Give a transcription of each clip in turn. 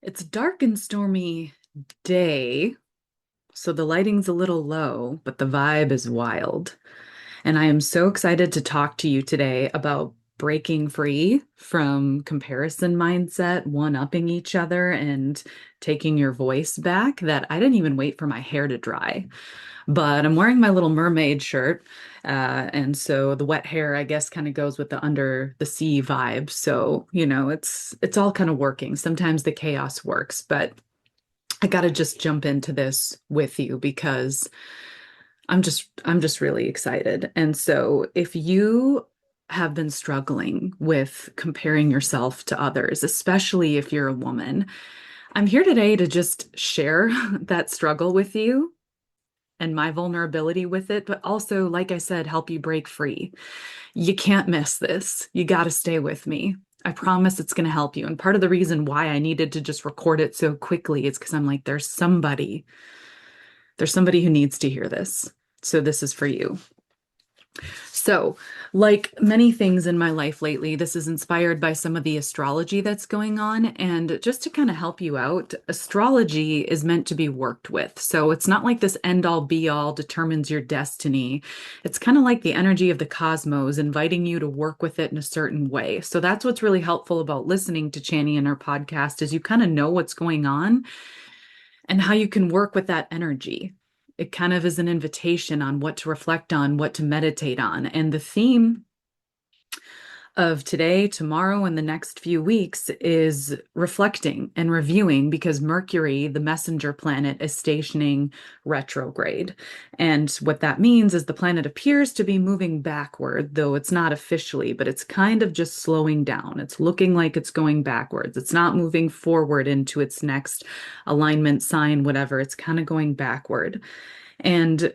It's a dark and stormy day, so the lighting's a little low, but the vibe is wild. And I am so excited to talk to you today about breaking free from comparison mindset, one-upping each other, and taking your voice back that I didn't even wait for my hair to dry. But I'm wearing my little mermaid shirt. And so the wet hair, I guess, kind of goes with the under the sea vibe. So, it's all kind of working. Sometimes the chaos works, but I got to just jump into this with you because I'm just really excited. And so if you have been struggling with comparing yourself to others, especially if you're a woman, I'm here today to just share that struggle with you and my vulnerability with it, but also, like I said, help you break free. You can't miss this. You got to stay with me. I promise it's going to help you. And part of the reason why I needed to just record it so quickly is because I'm like, there's somebody who needs to hear this. So this is for you. So, like many things in my life lately, this is inspired by some of the astrology that's going on. And just to kind of help you out, astrology is meant to be worked with. So, it's not like this end all be all determines your destiny. It's kind of like the energy of the cosmos inviting you to work with it in a certain way. So, that's what's really helpful about listening to Chani and her podcast is you kind of know what's going on and how you can work with that energy. It kind of is an invitation on what to reflect on, what to meditate on. And the theme of today, tomorrow, and the next few weeks is reflecting and reviewing because Mercury, the messenger planet, is stationing retrograde. And what that means is the planet appears to be moving backward, though it's not officially, but it's kind of just slowing down. It's looking like it's going backwards. It's not moving forward into its next alignment sign, whatever. It's kind of going backward. And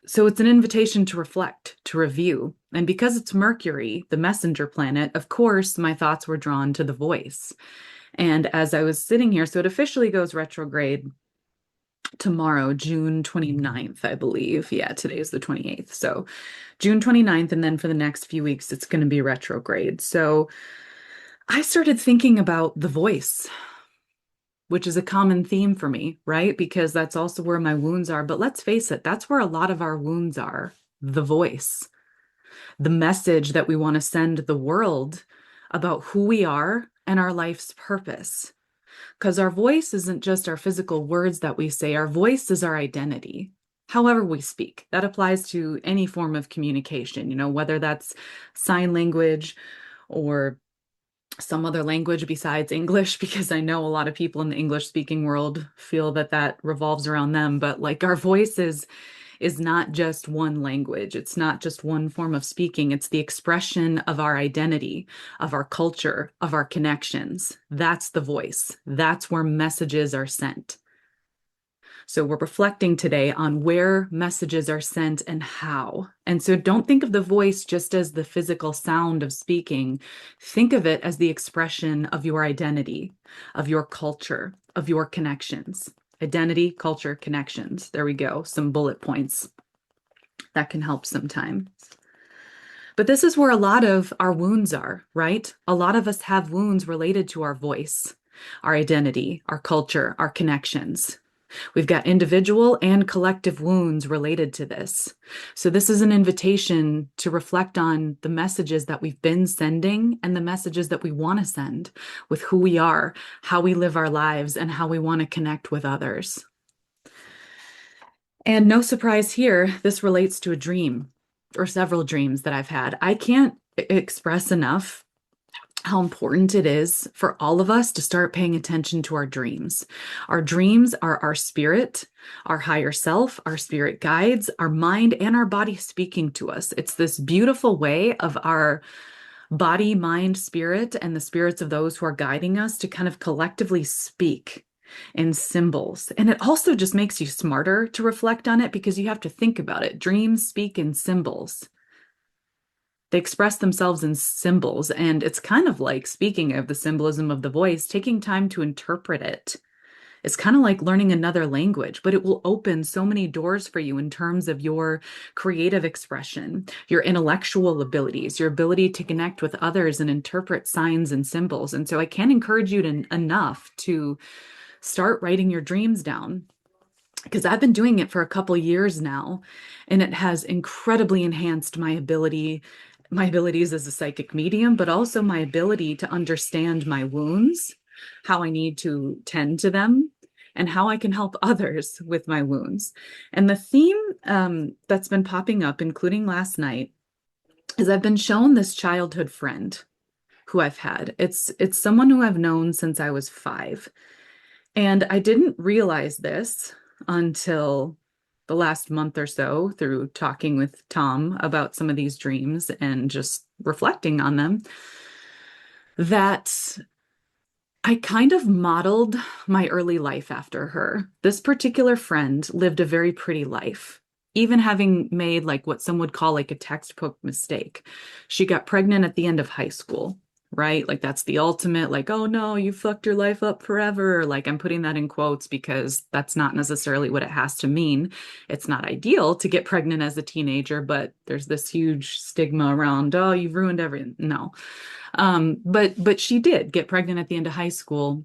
so it's an invitation to reflect, to review. And because it's Mercury, the messenger planet, of course, my thoughts were drawn to the voice. And as I was sitting here, so it officially goes retrograde tomorrow, June 29th, I believe. Yeah, today is the 28th. So June 29th. And then for the next few weeks, it's going to be retrograde. So I started thinking about the voice, which is a common theme for me, right? Because that's also where my wounds are. But let's face it, that's where a lot of our wounds are, the voice, the message that we want to send the world about who we are and our life's purpose. Because our voice isn't just our physical words that we say, our voice is our identity. However, we speak. That applies to any form of communication, whether that's sign language or some other language besides English, because I know a lot of people in the English speaking world feel that that revolves around them. But like our voice is not just one language. It's not just one form of speaking. It's the expression of our identity, of our culture, of our connections. That's the voice. That's where messages are sent. So we're reflecting today on where messages are sent and how. And so don't think of the voice just as the physical sound of speaking. Think of it as the expression of your identity, of your culture, of your connections. Identity, culture, connections. There we go. Some bullet points that can help sometimes. But this is where a lot of our wounds are, right? A lot of us have wounds related to our voice, our identity, our culture, our connections. We've got individual and collective wounds related to this. So, this is an invitation to reflect on the messages that we've been sending and the messages that we want to send with who we are, how we live our lives, and how we want to connect with others. And no surprise here, this relates to a dream or several dreams that I've had. I can't express enough how important it is for all of us to start paying attention to our dreams. Our dreams are our spirit, our higher self, our spirit guides, our mind, and our body speaking to us. It's this beautiful way of our body, mind, spirit, and the spirits of those who are guiding us to kind of collectively speak in symbols. And it also just makes you smarter to reflect on it because you have to think about it. Dreams speak in symbols. They express themselves in symbols, and it's kind of like, speaking of the symbolism of the voice, taking time to interpret it It's kind of like learning another language, but it will open so many doors for you in terms of your creative expression, your intellectual abilities, your ability to connect with others and interpret signs and symbols. And so I can't encourage you to enough to start writing your dreams down, because I've been doing it for a couple years now, and it has incredibly enhanced my abilities as a psychic medium, but also my ability to understand my wounds, how I need to tend to them, and how I can help others with my wounds. And the theme that's been popping up, including last night, is I've been shown this childhood friend who I've had. It's someone who I've known since I was 5. And I didn't realize this until the last month or so through talking with Tom about some of these dreams and just reflecting on them, that I kind of modeled my early life after her. This particular friend lived a very pretty life, even having made like what some would call like a textbook mistake. She got pregnant at the end of high school, right? Like that's the ultimate, like, oh no, you fucked your life up forever. Like I'm putting that in quotes because that's not necessarily what it has to mean. It's not ideal to get pregnant as a teenager, but there's this huge stigma around, oh, you've ruined everything. No. But she did get pregnant at the end of high school.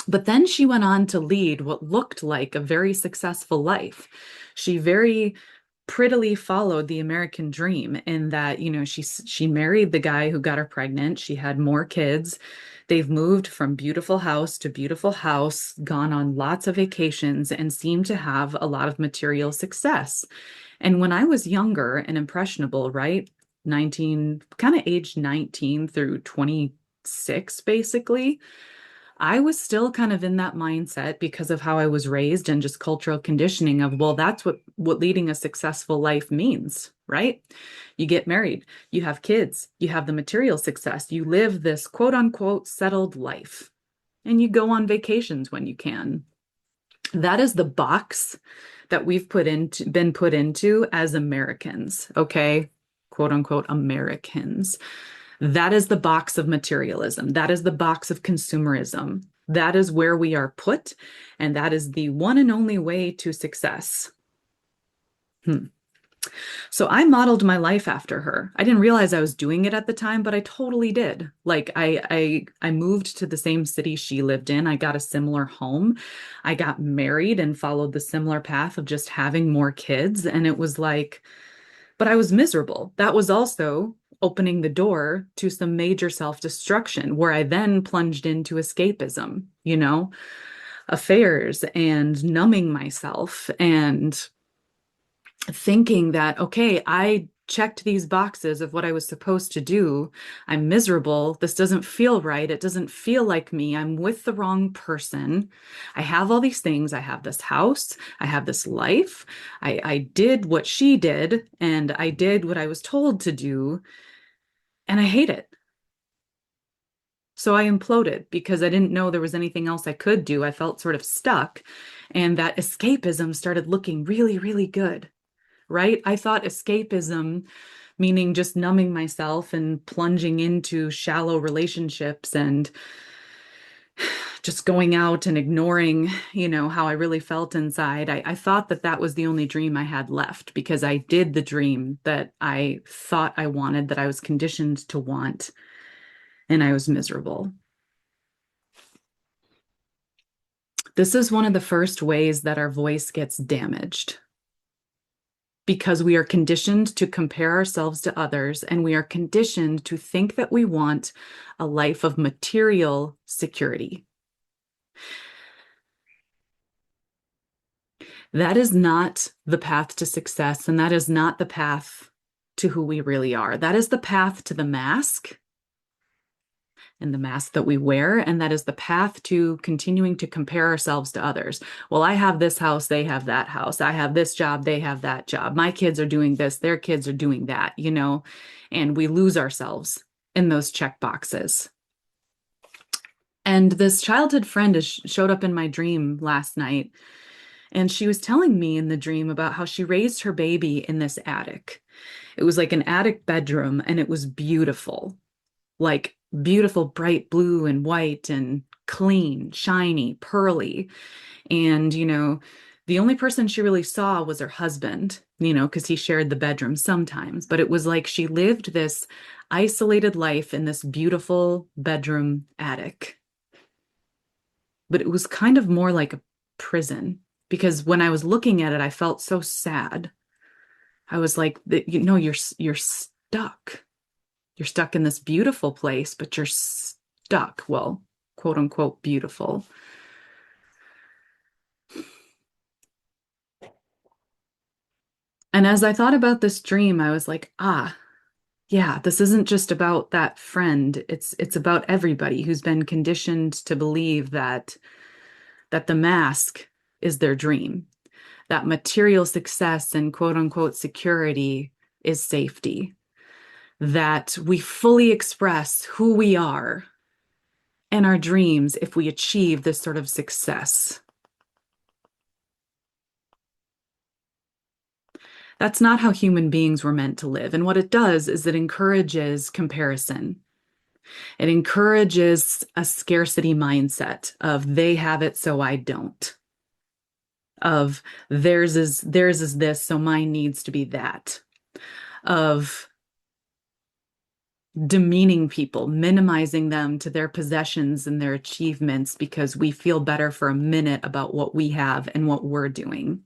But then she went on to lead what looked like a very successful life. She very prettily followed the American dream in that, she married the guy who got her pregnant. She had more kids. They've moved from beautiful house to beautiful house, gone on lots of vacations, and seemed to have a lot of material success. And when I was younger and impressionable, right? 19, kind of aged 19 through 26, basically, I was still kind of in that mindset because of how I was raised and just cultural conditioning of, well, that's what leading a successful life means, right? You get married, you have kids, you have the material success, you live this quote unquote settled life, and you go on vacations when you can. That is the box that we've been put into as Americans, okay? Quote unquote Americans. That is the box of materialism. That is the box of consumerism. That is where we are put, and that is the one and only way to success. So I modeled my life after her. I didn't realize I was doing it at the time, but I totally did. Like I moved to the same city she lived in. I got a similar home. I got married and followed the similar path of just having more kids. And it was like, but I was miserable. That was also opening the door to some major self-destruction where I then plunged into escapism, affairs and numbing myself and thinking that, okay, I checked these boxes of what I was supposed to do. I'm miserable. This doesn't feel right. It doesn't feel like me. I'm with the wrong person. I have all these things. I have this house. I have this life. I did what she did, and I did what I was told to do, and I hate it. So I imploded because I didn't know there was anything else I could do. I felt sort of stuck, and that escapism started looking really, really good. Right? I thought escapism, meaning just numbing myself and plunging into shallow relationships and just going out and ignoring, how I really felt inside. I thought that that was the only dream I had left because I did the dream that I thought I wanted, that I was conditioned to want, and I was miserable. This is one of the first ways that our voice gets damaged, because we are conditioned to compare ourselves to others, and we are conditioned to think that we want a life of material security. That is not the path to success, and that is not the path to who we really are. That is the path to the mask and the mask that we wear, and that is the path to continuing to compare ourselves to others. Well, I have this house, they have that house. I have this job, they have that job. My kids are doing this, their kids are doing that, and we lose ourselves in those check boxes. And this childhood friend showed up in my dream last night, and she was telling me in the dream about how she raised her baby in this attic. It was like an attic bedroom, and it was beautiful, like beautiful bright blue and white and clean, shiny, pearly. And, the only person she really saw was her husband, because he shared the bedroom sometimes. But it was like she lived this isolated life in this beautiful bedroom attic. But it was kind of more like a prison because when I was looking at it, I felt so sad. I was like, you're stuck. You're stuck in this beautiful place, but you're stuck. Well, quote unquote, beautiful. And as I thought about this dream, I was like, yeah, this isn't just about that friend. It's about everybody who's been conditioned to believe that the mask is their dream, that material success and quote unquote security is safety, that we fully express who we are and our dreams if we achieve this sort of success. That's not how human beings were meant to live. And what it does is it encourages comparison. It encourages a scarcity mindset of they have it, so I don't. Of theirs is this, so mine needs to be that. Of demeaning people, minimizing them to their possessions and their achievements because we feel better for a minute about what we have and what we're doing.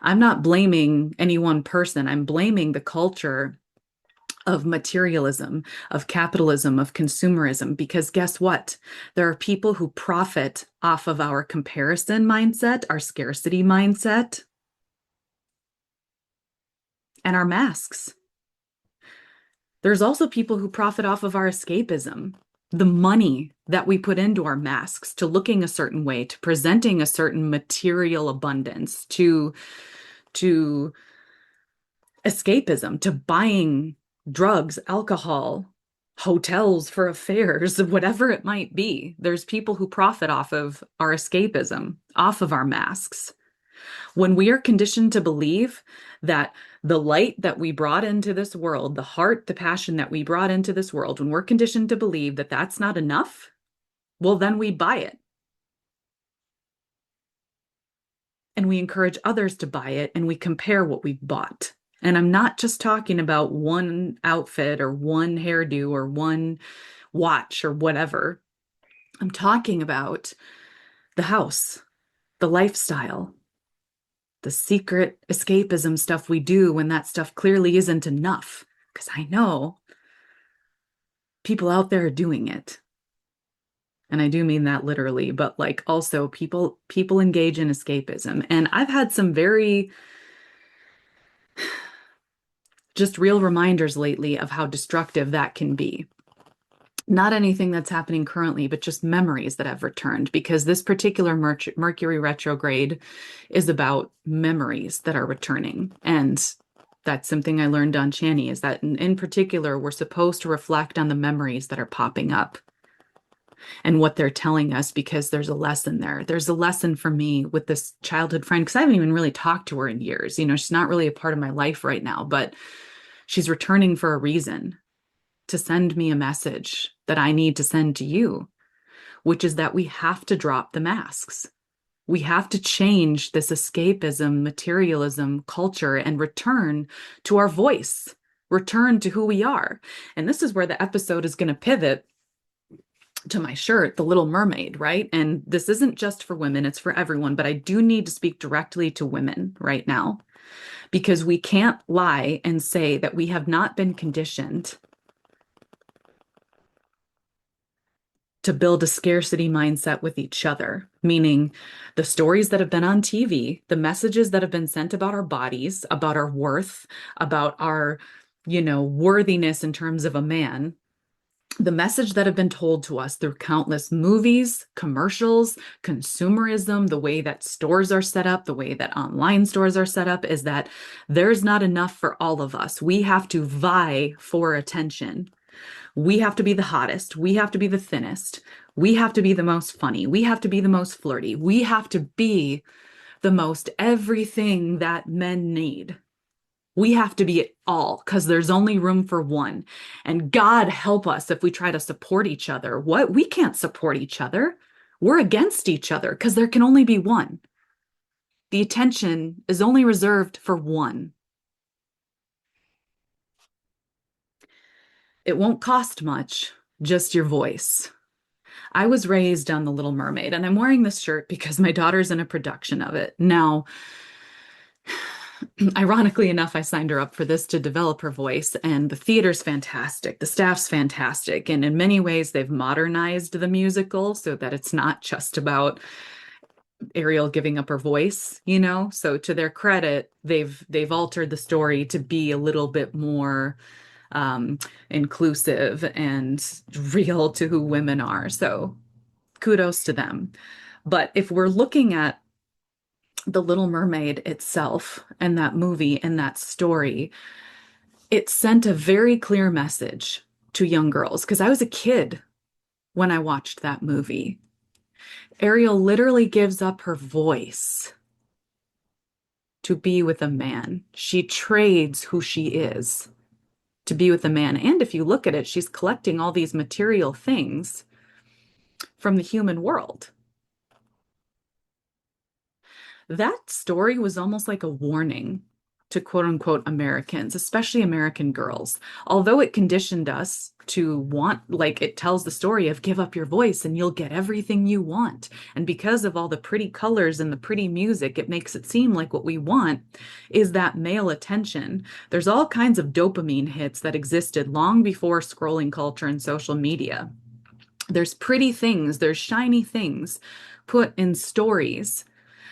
I'm not blaming any one person. I'm blaming the culture of materialism, of capitalism, of consumerism, because guess what? There are people who profit off of our comparison mindset, our scarcity mindset, and our masks. There's also people who profit off of our escapism, the money that we put into our masks, to looking a certain way, to presenting a certain material abundance, to escapism, to buying drugs, alcohol, hotels for affairs, whatever it might be. There's people who profit off of our escapism, off of our masks. When we are conditioned to believe that the light that we brought into this world, the heart, the passion that we brought into this world, when we're conditioned to believe that that's not enough, well, then we buy it. And we encourage others to buy it and we compare what we've bought. And I'm not just talking about one outfit or one hairdo or one watch or whatever. I'm talking about the house, the lifestyle, the secret escapism stuff we do when that stuff clearly isn't enough. Because I know people out there are doing it. And I do mean that literally, but like also people engage in escapism. And I've had some very just real reminders lately of how destructive that can be. Not anything that's happening currently, but just memories that have returned, because this particular Mercury retrograde is about memories that are returning. And that's something I learned on Chani, is that in particular, we're supposed to reflect on the memories that are popping up and what they're telling us, because there's a lesson there. There's a lesson for me with this childhood friend, because I haven't even really talked to her in years. She's not really a part of my life right now, but she's returning for a reason, to send me a message that I need to send to you, which is that we have to drop the masks. We have to change this escapism, materialism culture and return to our voice, return to who we are. And this is where the episode is going to pivot to my shirt, The Little Mermaid, right? And this isn't just for women, it's for everyone, but I do need to speak directly to women right now, because we can't lie and say that we have not been conditioned to build a scarcity mindset with each other, meaning the stories that have been on TV, the messages that have been sent about our bodies, about our worth, about our, worthiness in terms of a man, the message that have been told to us through countless movies, commercials, consumerism, the way that stores are set up, the way that online stores are set up, is that there's not enough for all of us. We have to vie for attention. We have to be the hottest. We have to be the thinnest. We have to be the most funny. We have to be the most flirty. We have to be the most everything that men need. We have to be it all because there's only room for one. And God help us if we try to support each other. What? We can't support each other. We're against each other because there can only be one. The attention is only reserved for one. It won't cost much, just your voice. I was raised on The Little Mermaid, and I'm wearing this shirt because my daughter's in a production of it. Now, ironically enough, I signed her up for this to develop her voice, and the theater's fantastic. The staff's fantastic. And in many ways, they've modernized the musical so that it's not just about Ariel giving up her voice, you know? So to their credit, they've altered the story to be a little bit more um, inclusive and real to who women are. So kudos to them. But if we're looking at The Little Mermaid itself and that movie and that story, it sent a very clear message to young girls because I was a kid when I watched that movie. Ariel literally gives up her voice to be with a man. She trades who she is to be with a man. And if you look at it, she's collecting all these material things from the human world. That story was almost like a warning to quote unquote Americans, especially American girls. Although it conditioned us to want, like it tells the story of give up your voice and you'll get everything you want. And because of all the pretty colors and the pretty music, it makes it seem like what we want is that male attention. There's all kinds of dopamine hits that existed long before scrolling culture and social media. There's pretty things, there's shiny things put in stories.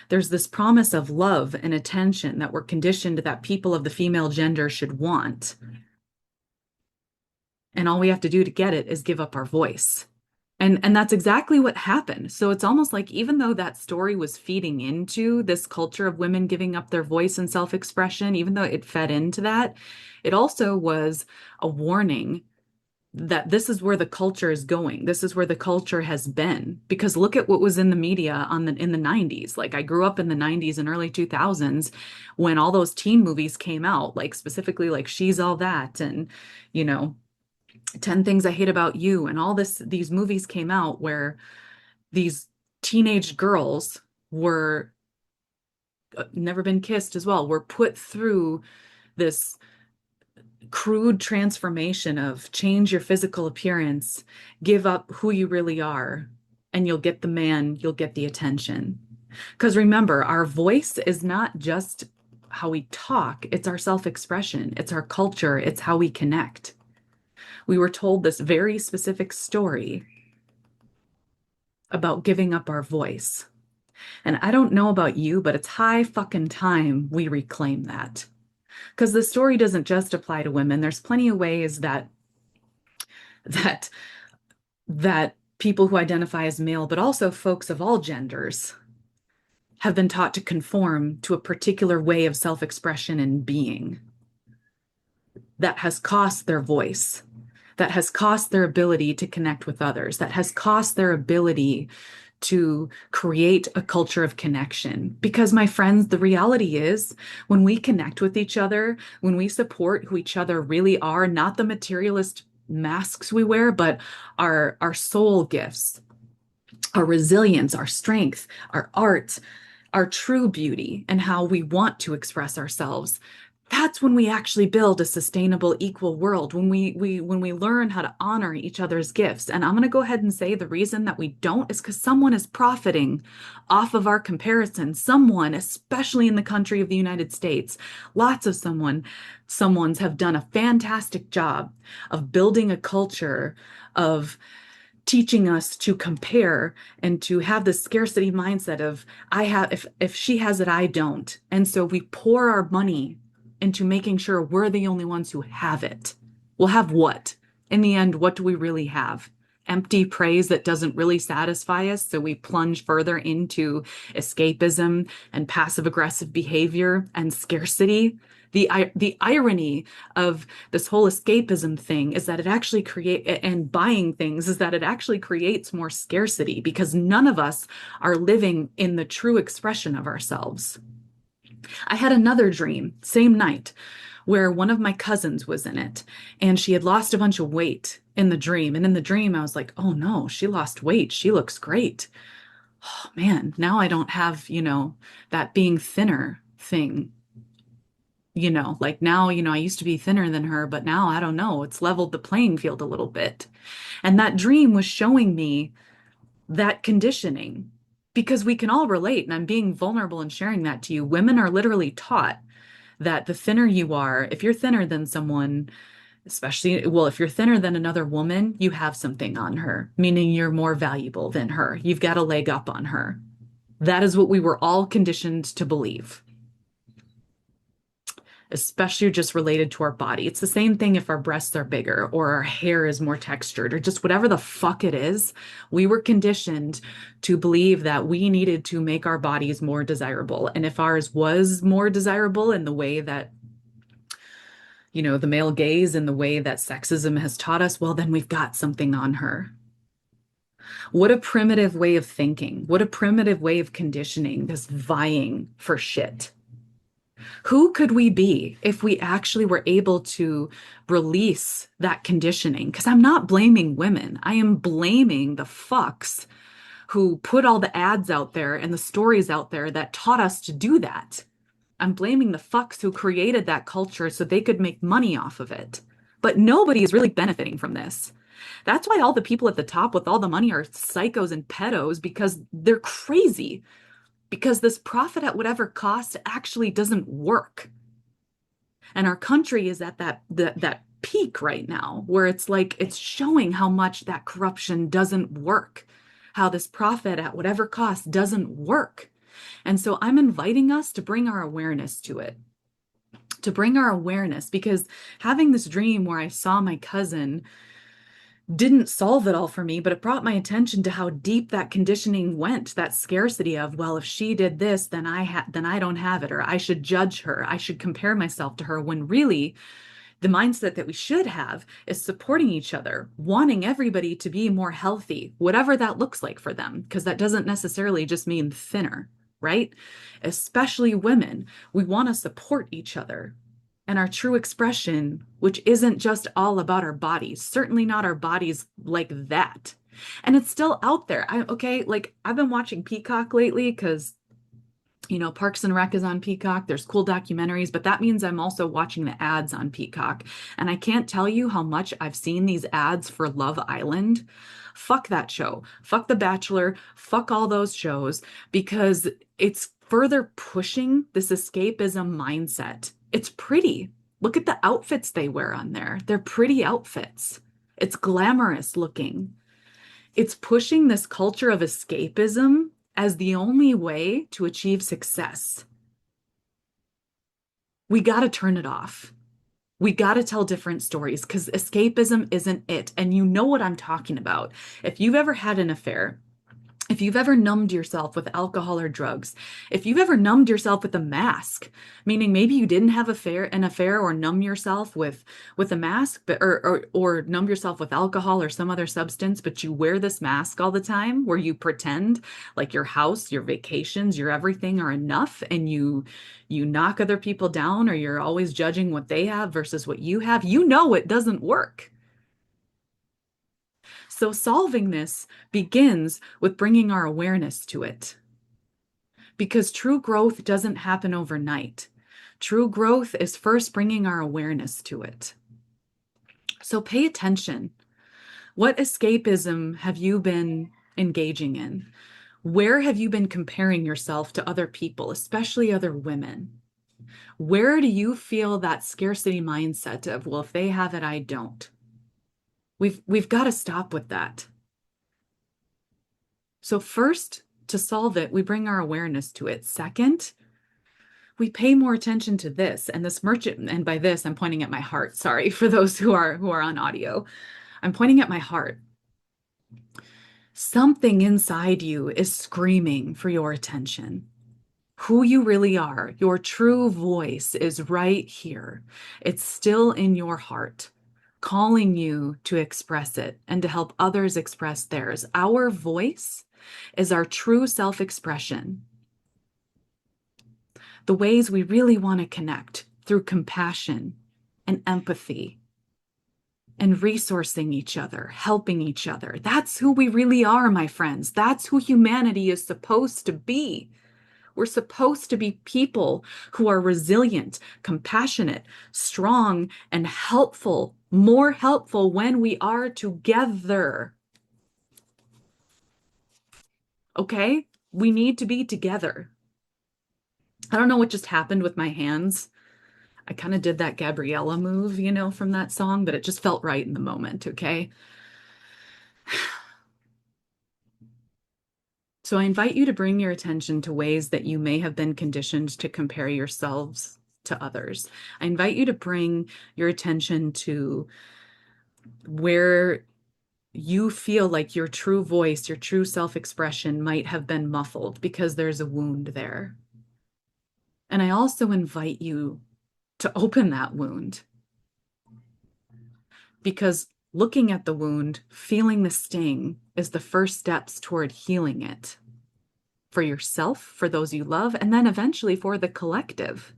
There's this promise of love and attention that we're conditioned that people of the female gender should want. And all we have to do to get it is give up our voice. And that's exactly what happened. So it's almost like even though that story was feeding into this culture of women giving up their voice and self-expression, even though it fed into that, it also was a warning that this is where the culture is going. This is where the culture has been. Because look at what was in the media in the 90s. Like I grew up in the 90s and early 2000s when all those teen movies came out, like specifically like She's All That and, you know, 10 Things I Hate About You and all these movies came out where these teenage girls were never been kissed as well, were put through this crude transformation of change your physical appearance, give up who you really are, and you'll get the man, you'll get the attention. Because remember, our voice is not just how we talk, it's our self-expression, it's our culture, it's how we connect. We were told this very specific story about giving up our voice. And I don't know about you, but it's high fucking time we reclaim that. Because the story doesn't just apply to women. There's plenty of ways that that people who identify as male, but also folks of all genders, have been taught to conform to a particular way of self-expression and being that has cost their voice, that has cost their ability to connect with others, that has cost their ability to create a culture of connection. Because, my friends, the reality is when we connect with each other, when we support who each other really are, not the materialist masks we wear, but our soul gifts, our resilience, our strength, our art, our true beauty, and how we want to express ourselves. That's when we actually build a sustainable, equal world, when we learn how to honor each other's gifts. And I'm going to go ahead and say the reason that we don't is because someone is profiting off of our comparison. Someone, especially in the country of the United States, lots of someone's have done a fantastic job of building a culture of teaching us to compare and to have the scarcity mindset of I have if she has it, I don't. And so we pour our money into making sure we're the only ones who have it. We'll have what? In the end, what do we really have? Empty praise that doesn't really satisfy us. So we plunge further into escapism and passive aggressive behavior and scarcity. The irony of this whole escapism thing is that it actually and buying things is that it actually creates more scarcity because none of us are living in the true expression of ourselves. I had another dream, same night, where one of my cousins was in it and she had lost a bunch of weight in the dream. And in the dream, I was like, oh no, she lost weight. She looks great. Oh man, now I don't have, that being thinner thing. Like now, I used to be thinner than her, but now I don't know. It's leveled the playing field a little bit. And that dream was showing me that conditioning because we can all relate. And I'm being vulnerable and sharing that to you. Women are literally taught that the thinner you are, if you're thinner than someone, especially, well, if you're thinner than another woman, you have something on her, meaning you're more valuable than her. You've got a leg up on her. That is what we were all conditioned to believe, especially just related to our body. It's the same thing if our breasts are bigger or our hair is more textured or just whatever the fuck it is. We were conditioned to believe that we needed to make our bodies more desirable. And if ours was more desirable in the way that, the male gaze and the way that sexism has taught us, well, then we've got something on her. What a primitive way of thinking. What a primitive way of conditioning, this vying for shit. Who could we be if we actually were able to release that conditioning? Because I'm not blaming women. I am blaming the fucks who put all the ads out there and the stories out there that taught us to do that. I'm blaming the fucks who created that culture so they could make money off of it. But nobody is really benefiting from this. That's why all the people at the top with all the money are psychos and pedos because they're crazy. Because this profit at whatever cost actually doesn't work. And our country is at that peak right now where it's like it's showing how much that corruption doesn't work, how this profit at whatever cost doesn't work. And so I'm inviting us to bring our awareness to it, to bring our awareness, because having this dream where I saw my cousin didn't solve it all for me, but it brought my attention to how deep that conditioning went, that scarcity of, well, if she did this, then I don't have it, or I should judge her, I should compare myself to her, when really the mindset that we should have is supporting each other, wanting everybody to be more healthy, whatever that looks like for them, because that doesn't necessarily just mean thinner, right? Especially women, we want to support each other. And our true expression, which isn't just all about our bodies, certainly not our bodies like that. And it's still out there. I've been watching Peacock lately because, Parks and Rec is on Peacock. There's cool documentaries, but that means I'm also watching the ads on Peacock. And I can't tell you how much I've seen these ads for Love Island. Fuck that show. Fuck The Bachelor. Fuck all those shows because it's further pushing this escapism mindset. It's pretty. Look at the outfits they wear on there. They're pretty outfits. It's glamorous looking. It's pushing this culture of escapism as the only way to achieve success. We got to turn it off. We got to tell different stories because escapism isn't it. And you know what I'm talking about. If you've ever had an affair, if you've ever numbed yourself with alcohol or drugs, if you've ever numbed yourself with a mask, meaning maybe you didn't have an affair or numb yourself with a mask, but or numb yourself with alcohol or some other substance, but you wear this mask all the time where you pretend like your house, your vacations, your everything are enough, and you knock other people down, or you're always judging what they have versus what you have, it doesn't work. So solving this begins with bringing our awareness to it. Because true growth doesn't happen overnight. True growth is first bringing our awareness to it. So pay attention. What escapism have you been engaging in? Where have you been comparing yourself to other people, especially other women? Where do you feel that scarcity mindset of, well, if they have it, I don't? We've got to stop with that. So first, to solve it, we bring our awareness to it. Second, we pay more attention to this and this merchant. And by this, I'm pointing at my heart. Sorry for those who are on audio. I'm pointing at my heart. Something inside you is screaming for your attention. Who you really are, your true voice is right here. It's still in your heart, calling you to express it and to help others express theirs. Our voice is our true self-expression. The ways we really want to connect through compassion and empathy and resourcing each other, helping each other. That's who we really are, my friends. That's who humanity is supposed to be. We're supposed to be people who are resilient, compassionate, strong, and helpful, more helpful when we are together. Okay? We need to be together. I don't know what just happened with my hands. I kind of did that Gabriella move, from that song, but it just felt right in the moment, okay? So I invite you to bring your attention to ways that you may have been conditioned to compare yourselves to others. I invite you to bring your attention to where you feel like your true voice, your true self-expression might have been muffled because there's a wound there. And I also invite you to open that wound because looking at the wound, feeling the sting is the first steps toward healing it for yourself, for those you love, and then eventually for the collective.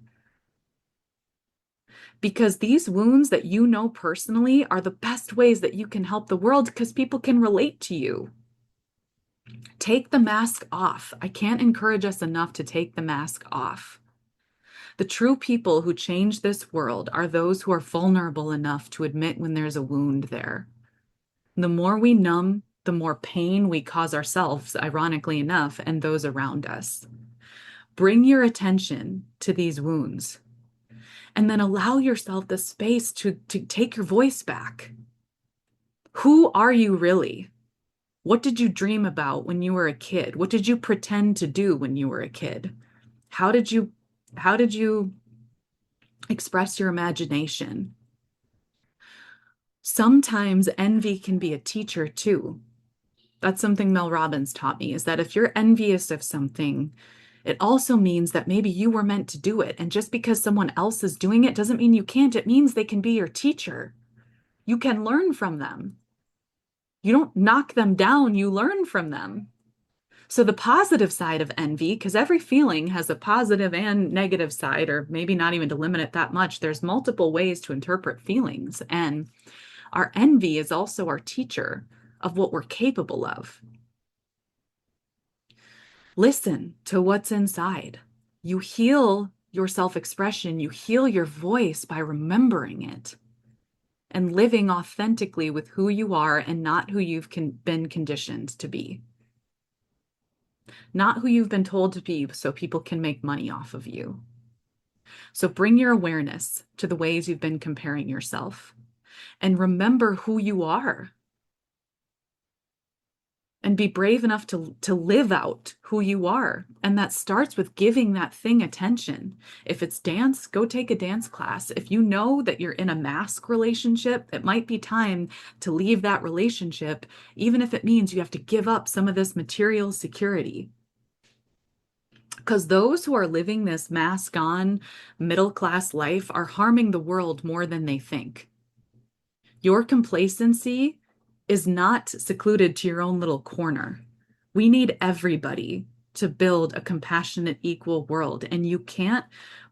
Because these wounds that you know personally are the best ways that you can help the world because people can relate to you. Take the mask off. I can't encourage us enough to take the mask off. The true people who change this world are those who are vulnerable enough to admit when there's a wound there. The more we numb, the more pain we cause ourselves, ironically enough, and those around us. Bring your attention to these wounds and then allow yourself the space to take your voice back. Who are you really? What did you dream about when you were a kid? What did you pretend to do when you were a kid? How did you express your imagination? Sometimes envy can be a teacher too. That's something Mel Robbins taught me, is that if you're envious of something, it also means that maybe you were meant to do it. And just because someone else is doing it doesn't mean you can't. It means they can be your teacher. You can learn from them. You don't knock them down, you learn from them. So the positive side of envy, because every feeling has a positive and negative side, or maybe not even to limit it that much, there's multiple ways to interpret feelings. And our envy is also our teacher of what we're capable of. Listen to what's inside. You heal your self-expression, you heal your voice by remembering it and living authentically with who you are and not who you've been conditioned to be. Not who you've been told to be so people can make money off of you. So bring your awareness to the ways you've been comparing yourself and remember who you are. And be brave enough to live out who you are. And that starts with giving that thing attention. If it's dance, go take a dance class. If you know that you're in a mask relationship, it might be time to leave that relationship, even if it means you have to give up some of this material security. Because those who are living this mask on middle class life are harming the world more than they think. Your complacency is not secluded to your own little corner. We need everybody to build a compassionate, equal world. And you can't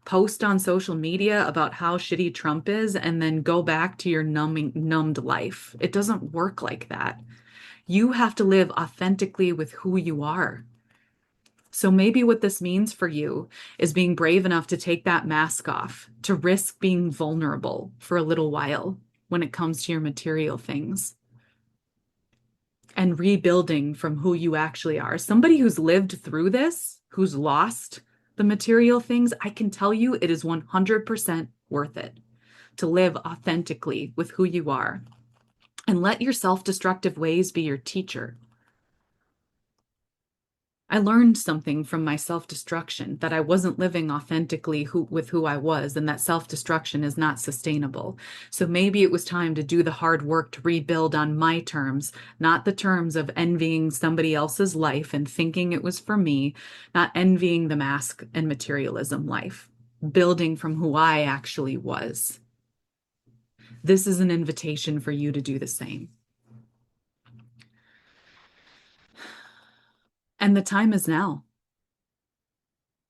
post on social media about how shitty Trump is and then go back to your numbed life. It doesn't work like that. You have to live authentically with who you are. So maybe what this means for you is being brave enough to take that mask off, to risk being vulnerable for a little while when it comes to your material things and rebuilding from who you actually are. Somebody who's lived through this, who's lost the material things, I can tell you it is 100% worth it to live authentically with who you are and let your self-destructive ways be your teacher. I learned something from my self-destruction, that I wasn't living authentically with who I was, and that self-destruction is not sustainable. So maybe it was time to do the hard work to rebuild on my terms, not the terms of envying somebody else's life and thinking it was for me, not envying the mask and materialism life, building from who I actually was. This is an invitation for you to do the same. And the time is now.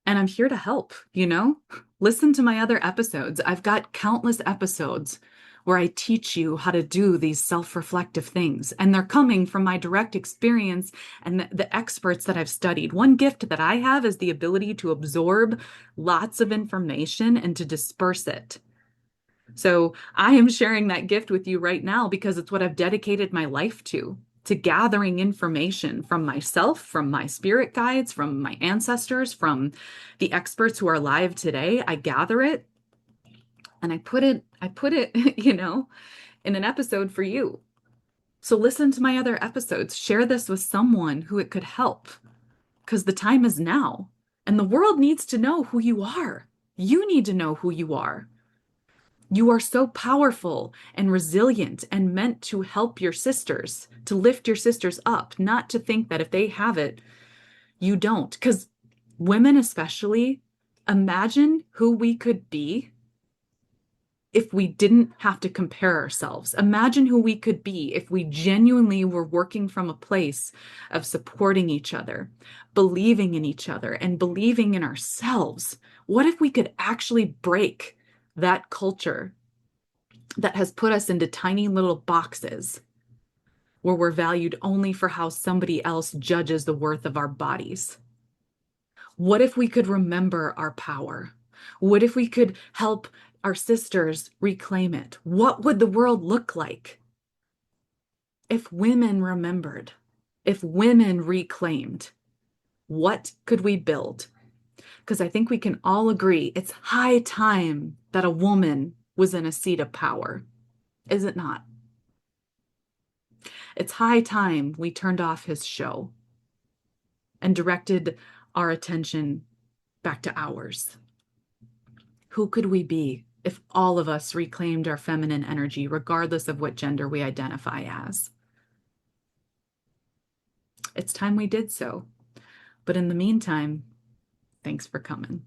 And I'm here to help, you know? Listen to my other episodes. I've got countless episodes where I teach you how to do these self-reflective things. And they're coming from my direct experience and the experts that I've studied. One gift that I have is the ability to absorb lots of information and to disperse it. So I am sharing that gift with you right now because it's what I've dedicated my life to gathering information from myself, from my spirit guides, from my ancestors, from the experts who are alive today. I gather it and I put it, in an episode for you. So listen to my other episodes. Share this with someone who it could help because the time is now and the world needs to know who you are. You need to know who you are. You are so powerful and resilient and meant to help your sisters, to lift your sisters up, not to think that if they have it, you don't. Because women, especially, imagine who we could be if we didn't have to compare ourselves. Imagine who we could be if we genuinely were working from a place of supporting each other, believing in each other, and believing in ourselves. What if we could actually break that culture that has put us into tiny little boxes where we're valued only for how somebody else judges the worth of our bodies? What if we could remember our power? What if we could help our sisters reclaim it? What would the world look like if women remembered? If women reclaimed? What could we build? Because I think we can all agree it's high time that a woman was in a seat of power, is it not? It's high time we turned off his show and directed our attention back to ours. Who could we be if all of us reclaimed our feminine energy, regardless of what gender we identify as? It's time we did so. But in the meantime, thanks for coming.